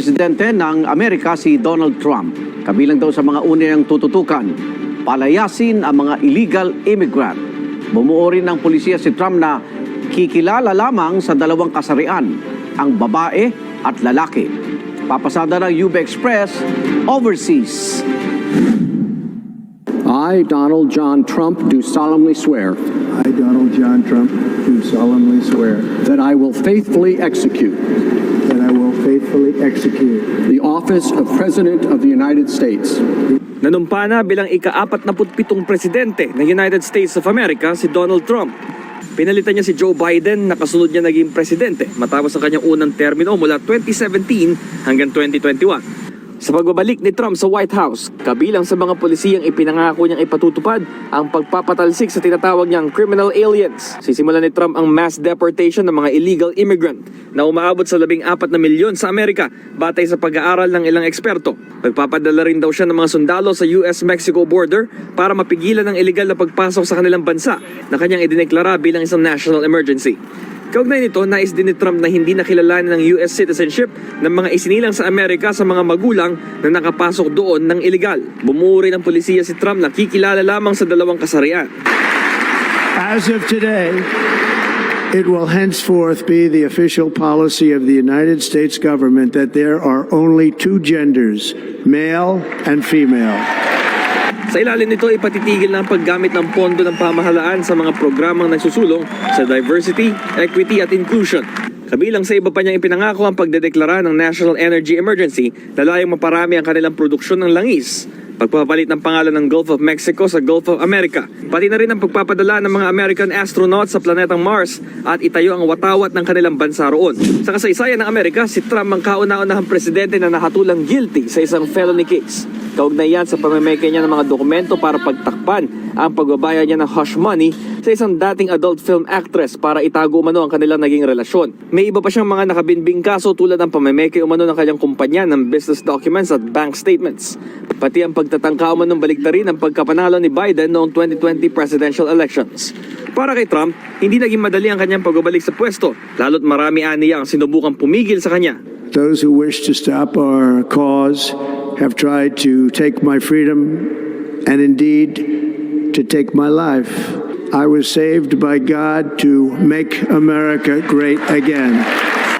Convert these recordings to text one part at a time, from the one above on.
presidente ng Amerika si Donald Trump. Kabilang daw sa mga unang tututukan, palayasin ang mga illegal immigrant. Bumuo rin ng pulisya si Trump na kikilala lamang sa dalawang kasarian, ang babae at lalaki. Papasada ng UB Express overseas. I, Donald John Trump, do solemnly swear I, Donald John Trump, do solemnly swear that I will faithfully execute that I will faithfully execute the office of President of the United States Nanumpa na bilang ika-47 presidente ng United States of America si Donald Trump. Pinalitan niya si Joe Biden na kasunod niya naging presidente matapos ang kanyang unang termino mula 2017 hanggang 2021. Sa pagbabalik ni Trump sa White House, kabilang sa mga polisiyang ipinangako niyang ipatutupad ang pagpapatalsik sa tinatawag niyang criminal aliens. Sisimulan ni Trump ang mass deportation ng mga illegal immigrant na umaabot sa 14 na milyon sa Amerika batay sa pag-aaral ng ilang eksperto. Magpapadala rin daw siya ng mga sundalo sa US-Mexico border para mapigilan ang illegal na pagpasok sa kanilang bansa na kanyang idineklara bilang isang national emergency. Kaugnay nito, nais din ni Trump na hindi nakilalanin ng US citizenship ng mga isinilang sa Amerika sa mga magulang na nakapasok doon ng illegal. Bumuo rin ng pulisya si Trump na kikilala lamang sa dalawang kasarian. As of today, it will henceforth be the official policy of the United States government that there are only two genders, male and female. Sa ilalim nito, ipatitigil na ang paggamit ng pondo ng pamahalaan sa mga programang nagsusulong sa diversity, equity at inclusion. Kabilang sa iba pa niyang ipinangako ang pagdedeklara ng National Energy Emergency na layong maparami ang kanilang produksyon ng langis, pagpapalit ng pangalan ng Gulf of Mexico sa Gulf of America, pati na rin ang pagpapadala ng mga American astronauts sa planetang Mars at itayo ang watawat ng kanilang bansa roon. Sa kasaysayan ng Amerika, si Trump ang kauna-unahang presidente na nakatulang guilty sa isang felony case. Kaugnay yan sa pamameke niya ng mga dokumento para pagtakpan ang pagbabayad niya ng hush money sa isang dating adult film actress para itago umano ang kanilang naging relasyon. May iba pa siyang mga nakabinbing kaso tulad ng pamameke umano ng kanyang kumpanya ng business documents at bank statements. Pati ang pagtatangka umanong baliktarin ang pagkapanalo ni Biden noong 2020 presidential elections. Para kay Trump, hindi naging madali ang kanyang pagbabalik sa pwesto, lalo't marami aniya ang sinubukang pumigil sa kanya. Those who wish to stop our cause have tried to take my freedom and indeed to take my life. I was saved by God to make America great again.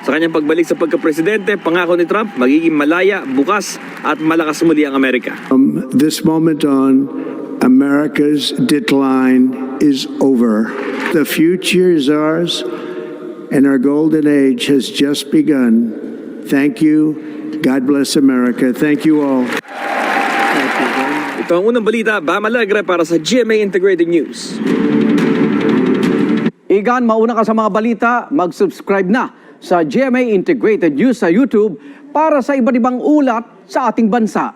Sa kanyang pagbalik sa pagkapresidente, pangako ni Trump, magiging malaya, bukas at malakas muli ang Amerika. From this moment on, America's decline is over. The future is ours and our golden age has just begun. Thank you. God bless America. Thank you all. Ito ang unang balita, Bam Alegre para sa GMA Integrated News. Igan, mauna ka sa mga balita, mag-subscribe na sa GMA Integrated News sa YouTube para sa iba't ibang ulat sa ating bansa.